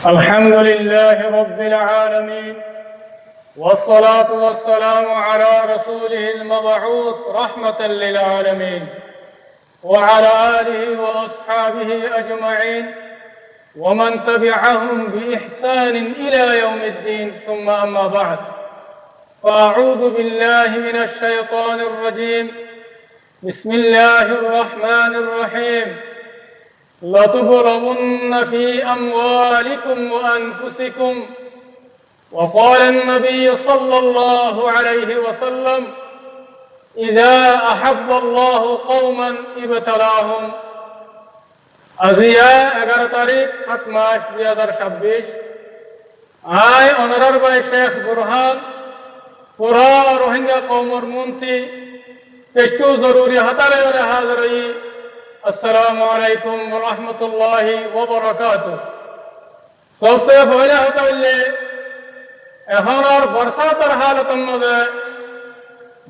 الحمد لله رب العالمين، والصلاة والسلام على رسوله المبعوث رحمة للعالمين وعلى آله وأصحابه أجمعين ومن تبعهم بإحسان إلى يوم الدين، ثم أما بعد، فأعوذ بالله من الشيطان الرجيم. بسم الله الرحمن الرحيم. لتبلغن في أموالكم وأنفسكم. وقال النبي صلى الله عليه وسلم: إذا أحب الله قوما ابتلاهم. আজিয়া 11 তারিখ 7 মাস 2026 আয় অনারার ভাই শেখ বুরহান পুরা রোহিঙ্গা কওমর মন্ত্রী পেশু জরুরি হাতারে হাজরই। আসসালামু আলাইকুম ওয়া রাহমাতুল্লাহি ওয়া বারাকাতুহু। सबसे पहले होता है এখন আর বর্ষাতের হালতের মাঝে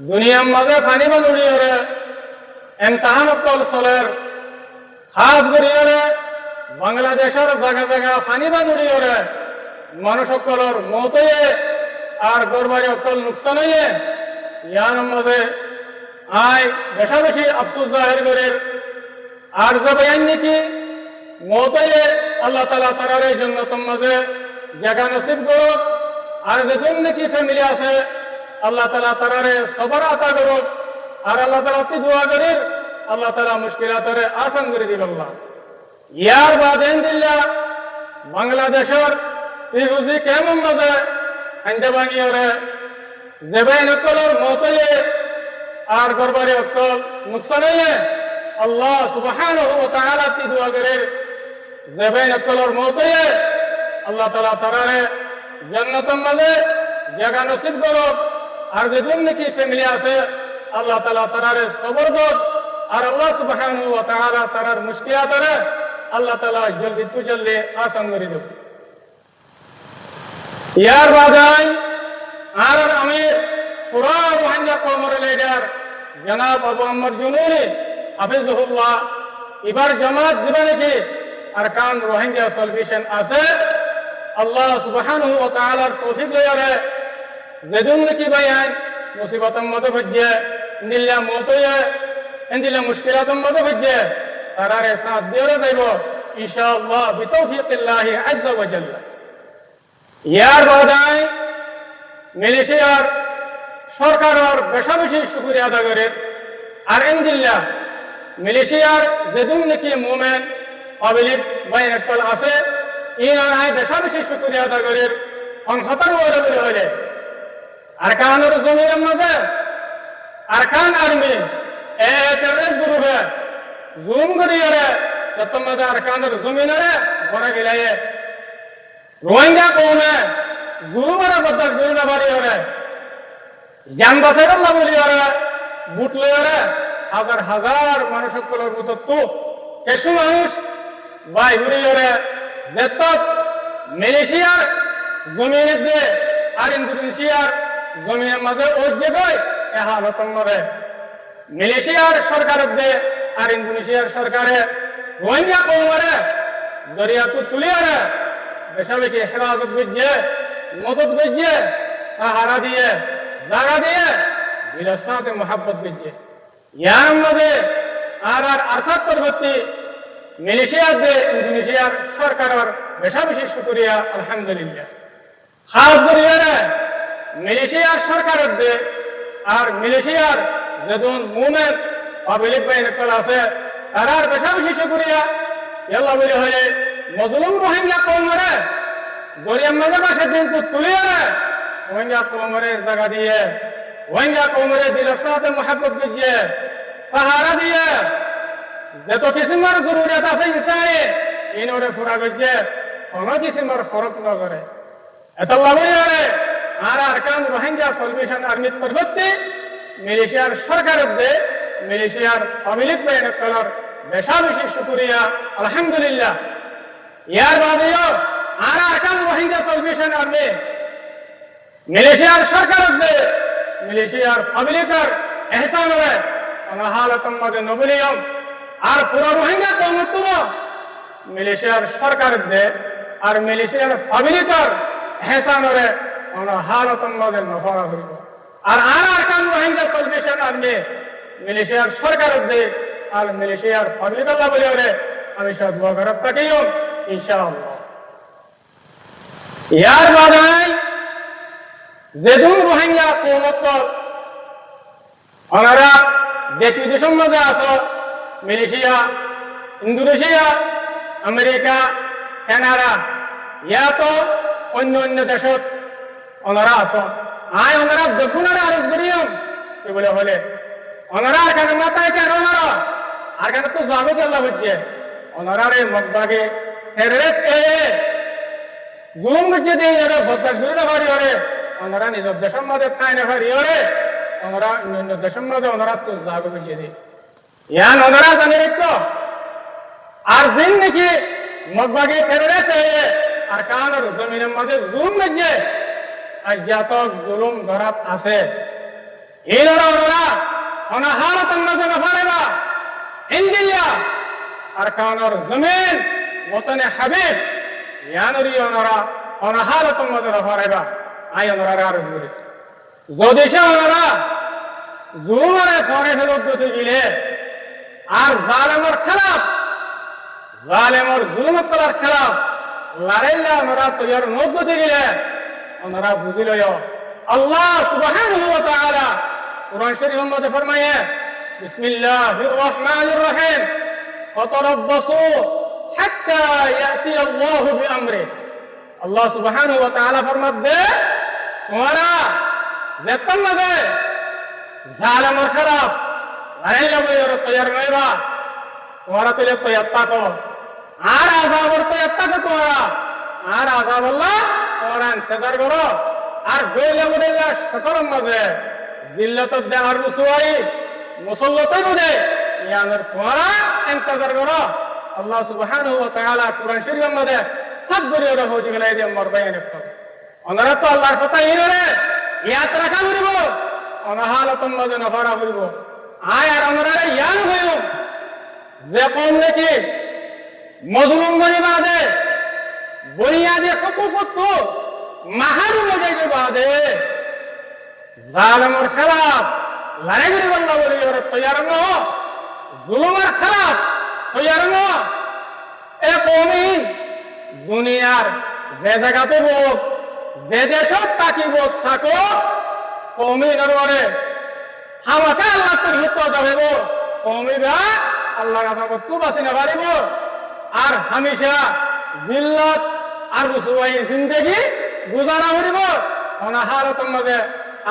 দুনিয়ার মাঝে পানি বানুড়ি ওরে এমতাহান কল চলের খাস করি ওরে বাংলাদেশের জায়গা জায়গা পানি বানুড়ি ওরে মানুষ সকলের মত হয়ে আর গরবারি অকল নুকসান হয়ে ইয়ার মাঝে আয় বেশা বেশি আফসোস জাহির করে আর যাবেন নাকি মত হয়ে আল্লাহ তাআলা তার জান্নাতের মাঝে জায়গা নসিব করুক। আর যেদিন নাকি ফ্যামিলি আছে আল্লাহ তাআলা তারারে সবর আতা করুক। আর আল্লাহ তাআলা তি দোয়া করি আল্লাহ তাআলা মুশকিলাতরে আসান করে দিবেন। আল্লাহ ইয়ার বাদ ইনশাআল্লাহ বাংলাদেশের ইহুজি কেমন মাঝে আন্দা বানিয়রে জেবাইন অকলর মতয়ে আর গরবারে অকল নুকসান হয়ে আল্লাহ সুবহানাহু ওয়া তাআলা তি দোয়া করে জেবাইন অকলর মতয়ে আল্লাহ তাআলা তারারে জান্নাতের মাঝে জায়গা নসিব করুক। আর যেদিন নাকি ফ্যামিলি আছে আল্লাহ তাআলা তারারে সবর করুক। আর আল্লাহ সুবহানাহু ওয়া তাআলা তারার মুশকিলাতরে আল্লাহ তাআলা জলদি তু জলদি আসান করে দেব। ইয়ার বাদাই আর আমি পুরা রোহিঙ্গা কওমের লিডার জনাব আবু আম্মর জুনুরি হাফিজুহুল্লাহ এবার জামাত জীবনে কি আরকান রোহিঙ্গা সলিউশন আছে আল্লাহ সুবহানাহু ওয়া তাআলার তৌফিক লয়ারে যেদিন নাকি বায়ান মুসিবতের মধ্যে ভজ্জে নিল্লা মতয়ে ইনদিলা মুশকিলাতের মধ্যে ভজ্জে তারারে সাথ দিওরে যাইব ইনশাআল্লাহ বিতৌফিকিল্লাহি আযজা ওয়া জাল্লা। ইয়ার বাদাই মালয়েশিয়ার সরকারের বেশা বেশি শুকরিয়া আদা করে। আর ইনদিল্লাহ মালয়েশিয়ার যেদিন নাকি মুমিন পাবলিক বাইনাকল আছে ইনারাই বেশা বেশি শুকরিয়া আদা করে সংহতার ওরে হইলে আরকানের জমিনের মাঝে আরকান আর্মি টেররিস্ট গ্রুপে জুলুম করিয়ে যতম মাঝে আরকানের জমিনরে বড় গেলে রোহিঙ্গা কওমে জুলুমের বরদাস্ত করি না পারি ওরে জান বাঁচাইর আল্লাহ বলি ওরে বুট লই ওরে হাজার হাজার মানুষ সকলের মতো তো কিছু মানুষ বাই ঘুরি ওরে যেত মালয়েশিয়ার জমিনে দিয়ে আর ইন্দোনেশিয়ার জমিনের মাঝে ওজে গই এ হালতন মরে মালয়েশিয়ার সরকারের দিয়ে আর ইন্দোনেশিয়ার সরকারে রোহিঙ্গা কওমরে দরিয়াতে তুলিয়ারে বেশা বেশি হেফাজত বুঝে মদত বুঝে সাহারা দিয়ে জায়গা দিয়ে দিলের সাথে মোহাব্বত বুঝে ইয়ার মাঝে আর আসাদ পরবর্তী মালয়েশিয়ার দে ইন্দোনেশিয়ার সরকারের বেশা বেশি শুকরিয়া আলহামদুলিল্লাহ। খাস করিয়া মালয়েশিয়ার সরকারের দে আর মালয়েশিয়ার যেদিন মুমিন পাবলিক বাইনাকল আছে তারার বেশা বেশি শুকরিয়া আল্লাহ বলি হইলে মজলুম রোহিঙ্গা কওমরে গরিয়ার মাঝে বাসে দিন তো তুলিয়া রোহিঙ্গা কওমরে জায়গা দিয়ে রোহিঙ্গা কওমরে দিলের সাথে মোহাব্বত বুঝিয়ে সাহারা দিয়ে যত কিসিমের জরুরিয়াত আছে ইনসানে ইনরে পুরা গজে কোনো কিসিমের ফরক না করে এত লাভই আরে আর আরকান রোহিঙ্গা সলিউশন আর্মির পরবর্তী মালয়েশিয়ার সরকারের দে মালয়েশিয়ার পাবলিক বাইনাকলর বেশা বেশি শুকরিয়া আলহামদুলিল্লাহ। ইয়ার বাদেও আর আরকান রোহিঙ্গা সলিউশন আর্মি মালয়েশিয়ার সরকারের দে মালয়েশিয়ার পাবলিকের এহসানরে আনা হালাতন মাঝে নবলিয়ম আর পুরো রোহিঙ্গা কওম তো মালয়েশিয়ার সরকারের দে আর মালয়েশিয়ার পাবলিকর হেসানরে অন হালতন মাঝে নফরা করিব আর আরকান রোহিঙ্গা সলভেশন আর্মি মালয়েশিয়ার সরকার দে আর মালয়েশিয়ার পাবলিক আল্লাহ বলিওরে আমি সব দোয়া করত থাকিও ইনশাআল্লাহ ইয়ার বাদাই যেদুন রোহিঙ্গা কৌমত ওনারা দেশ বিদেশের মাঝে আছে মালয়েশিয়া ইন্দোনেশিয়া আমেরিকা কানাডা ইয়া তো অন্য অন্য দেশত ওনারা আছে আয় ওনারা দেখুনারা আরজ করিও কি বলে হলে ওনারা আর কেন মাথায় কেন ওনারা আর কেন তো যাবে কি আল্লাহ হচ্ছে ওনারা রে মগবাগে টেররিস্ট জুলুম করছে দিয়ে ওরা বদমাশ করে না পারি ওরে ওনারা নিজের দেশের মাঝে তাই না পারি ওরে ওনারা অন্য দেশের মাঝে ওনারা তো যাবে করছে দিয়ে ইয়ান ওনারা জানে রেখো আর দিন নাকি মগবাগে টেররিস্ট আর কানার জমিনের মাঝে জুলুম করছে আর জাতক জুলুম ধরাত আছে এই ওনারা অনাহারতন মাঝে না পারেবা ইন্ডিয়া আর কানার জমিন ওতনে হাবিব ইয়ানরি ওনারা অনাহারতন মাঝে না পারেবা আই ওনারা আরজ করি যদি সে ওনারা জুলুমারে পরে ফেরত দিতে গেলে আর জালেমর খেলাফ জালেমর জুলুমত করার খেলাফ লড়াইলে ওনারা তৈয়ার নদ দিতে গেলে ওনারা বুঝিল আল্লাহ সুবহানাহু ওয়া তাআলা কুরআন শরীফের মধ্যে ফরমায়ে বিসমিল্লাহির রহমানির রহিম ফাতারাব্বাসু হাত্তা ইয়াতি আল্লাহু বিআমরি আল্লাহ সুবহানাহু ওয়া তাআলা ফরমাবে তোমরা যেতন মাঝে জালেমর খেলাফ লড়াইলে বইর তৈয়ার নইবা তোমরা তো তৈয়ার থাকো আর আযাবর তৈয়ার থাকো তোমরা আর আযাব আল্লাহ তোমরা ইন্তজার করো আর গইলে বইলা সকলের মাঝে জিল্লাত দেওয়ার রসুয়াই মুসল্লতই বুঝে ইয়ানের তোমরা ইন্তজার করো আল্লাহ সুবহানাহু ওয়া তাআলা কুরআন শরীফের মধ্যে সব বলিয়ে রাখো যেগুলো এই মরবাইন একটু ওনারা তো আল্লাহর কথা ইনরে ইয়াত রাখা করিব অনাহালতন মাঝে নফরা করিব আয় আর ওনারা ইয়ান হইব যে কম নাকি মজলুম বনিবাদে বুনিয়াদে হুকুকত মাহারুম যাইতে বাদে জালেমর খেলাফ লড়াই করি বললা বলি ওরা তৈয়ার ন জুলুমের খেলাফ তৈয়ার ন এ কমিন দুনিয়ার যে জায়গাতে হোক যে দেশত থাকিব থাকো কমিনের ওরে হামাকে আল্লাহ তোর হুকুম যাবেব কমিবা আল্লাহর কাছে তু বাঁচি না পারিব আর হামেশা জিল্লত আর রসুয়াই জিন্দেগি গুজারা করিব অনাহারতর মাঝে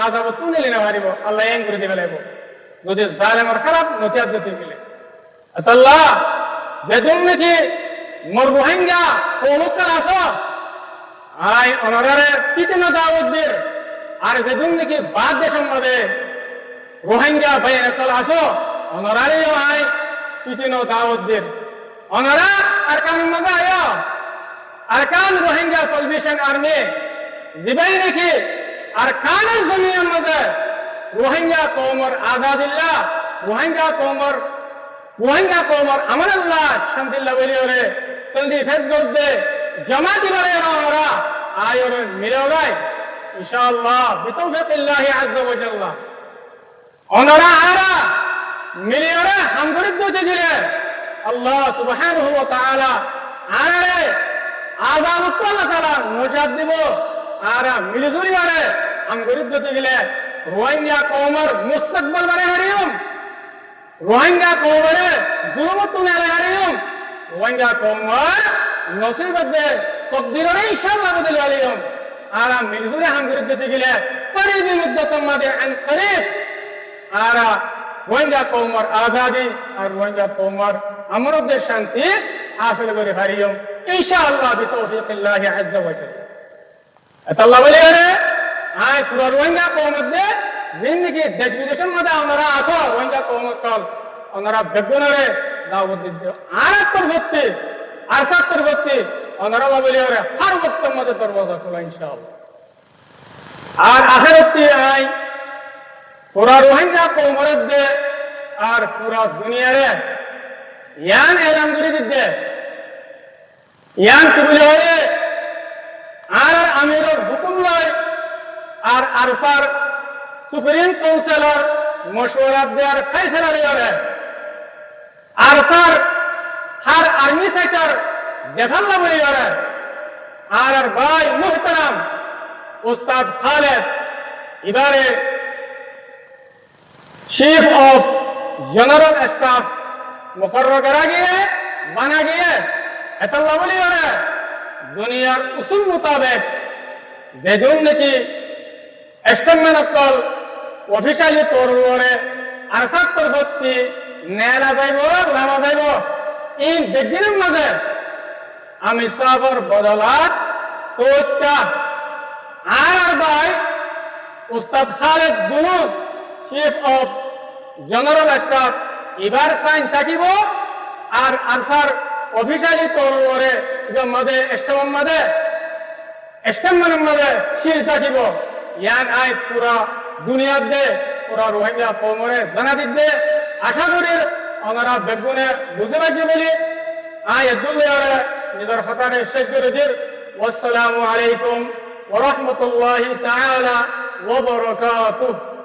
আযাব তুলিলে না পারিব আল্লাহ এন করে দিবে লাগব যদি জালেমের খারাপ নতিয়াত দিতে গেলে আল্লাহ যেদিন নাকি মোর রোহিঙ্গা কৌমকার আছো আই অনারারে ফিতনা দাওয়াত দের আর যেদিন নাকি বাদ দেশের মধ্যে রোহিঙ্গা বাইরে তল আছো অনারারে আই ফিতনা দাওয়াত দের অনারা আর কান মজা আয়া আর কান রোহিঙ্গা সলভেশন আর্মি জিবাই নাকি আর কানের জমিনের মধ্যে রোহিঙ্গা কওমর আজাদিল্লাহ রোহিঙ্গা কওমর আমানুল্লাহ শান্তিল্লাহ বলিওরে সন্ধি ফেস করতে জামাতি করে ওরা আয়োরে মিলাওরাই ইনশাআল্লাহ বিতৌফিকিল্লাহ আযজা ওয়া জাল্লা ওনারা আরা মিলিওরে হামগরিব দিতে দিলে আল্লাহ সুবহানাহু ওয়া তাআলা আরে আযাব আল্লাহ তাআলা মুজাদ দিব আরা মিলিজুরি আরে হামগরিব দিতে গেলে রোহিঙ্গা কওমর মুস্তাকবাল মানে হারিয়ম রোহিঙ্গা কওমরে জুলুমত তুলে হারিয়ম রোহিঙ্গা কওমর নসিবতে তকদিরে ইনশাআল্লাহ বদল আলিয়ম আরা মিলিজুরি হামগরিব দিতে গেলে করিবি মুদ্দাতাম মাদে আন করিব আরা রোহিঙ্গা কওমর আজাদি আর রোহিঙ্গা কওমর আমরদের শান্তি হাসিল করে হারিয়ম ইনশাআল্লাহ বিতৌফিকিল্লাহ আযজা ওয়া জাল্লা আল্লাহ বলে রে আয় পুরো রোহিঙ্গা কওমতে জিন্দেগি দেশ বিদেশের মধ্যে আমরা আছো রোহিঙ্গা কওমত কল ওনারা বেগুনরে দাওয়াত দিতে আর তরবতে আর তরবতে ওনারা আল্লাহ বলে রে হর ওয়াক্তের মধ্যে দরওয়াজা খোলা ইনশাআল্লাহ আর আখিরাতে আয় পুরা রোহিঙ্গা কওমরের দে আর পুরা দুনিয়ারে ইয়ান এলান করে দিতে ইয়ান কি বলে আমিরের হুকুম লয় আর আরসার সুপ্রিম কাউন্সিলর মশওয়ারাত দেওয়ার ফয়সালা লয় আরসার হার আর্মি সেক্টর দেখাল্লা বলি আর ভাই মুহতারাম উস্তাদ খালেদ এবারে चीफ ऑफ जनरल स्टाफ मुकर्रर करा गया बना गया एतल्ला बोली और दुनियार उसूल मुताबिक जेदुन की एस्टमन अक्कल ऑफिशियली तौर पर आरसात तरफती नेला जाइबो लामा जाइबो इन बेगिन मजे आमी साफर बदलात तोत्ता आर भाई उस्ताद खालिद दुनूद चीफ ऑफ जनरल स्टाफ इबार साइन ताकिब और आरसार ऑफिशियली तौर पर मदे एस्टमन मदे शील ताकिब यान आय पूरा दुनिया दे पूरा रोहिंग्या कौमरे जाना दे आशा करी আমরা বেগুনে বুঝতে পারছি বলি আয় দুলে নিজের ফতারে শেষ করে দিন আসসালামু আলাইকুম ওয়া রাহমাতুল্লাহি তাআলা ওয়া বারাকাতুহু